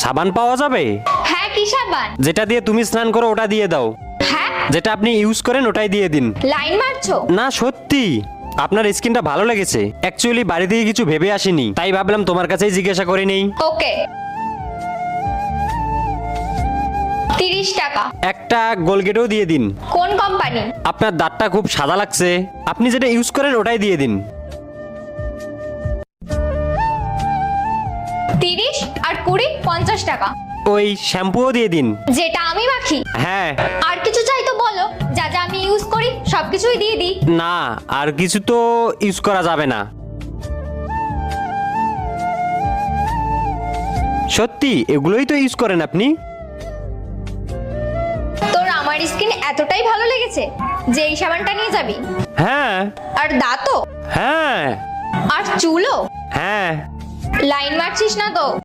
সাবান পাওয়া যাবে? হ্যাঁ, কি সাবান? যেটা দিয়ে তুমি স্নান করো ওটা দিয়ে দাও। হ্যাঁ, যেটা আপনি ইউজ করেন ওটাই দিয়ে দিন। লাইন মারছো? না সত্যি, আপনার স্কিনটা ভালো লেগেছে। অ্যাকচুয়ালি বাড়ি থেকে কিছু ভেবে আসিনি, তাই ভাবলাম তোমার কাছেই জিজ্ঞাসা করে নেই। ওকে, 30 টাকা। একটা গোলগেটও দিয়ে দিন। কোন কোম্পানি? আপনার দাঁতটা খুব সাদা লাগছে, আপনি যেটা ইউজ করেন ওটাই দিয়ে দিন। 30 আর 20, 50 টাকা। ওই শ্যাম্পুও দিয়ে দিন। যেটা আমি মাখি? হ্যাঁ। আর কিছু চাই তো বলো, যা যা আমি ইউজ করি সবকিছুই দিয়ে দিই। না, আর কিছু তো ইউজ করা যাবে না। সত্যি এগুলোই তো ইউজ করেন আপনি? তোর আমার স্কিন এতটাই ভালো লেগেছে যে এই সাবানটা নিয়ে যাবি? হ্যাঁ। আর দাঁতও? হ্যাঁ। আর চুলও? হ্যাঁ। লাইন মারছিস না তো?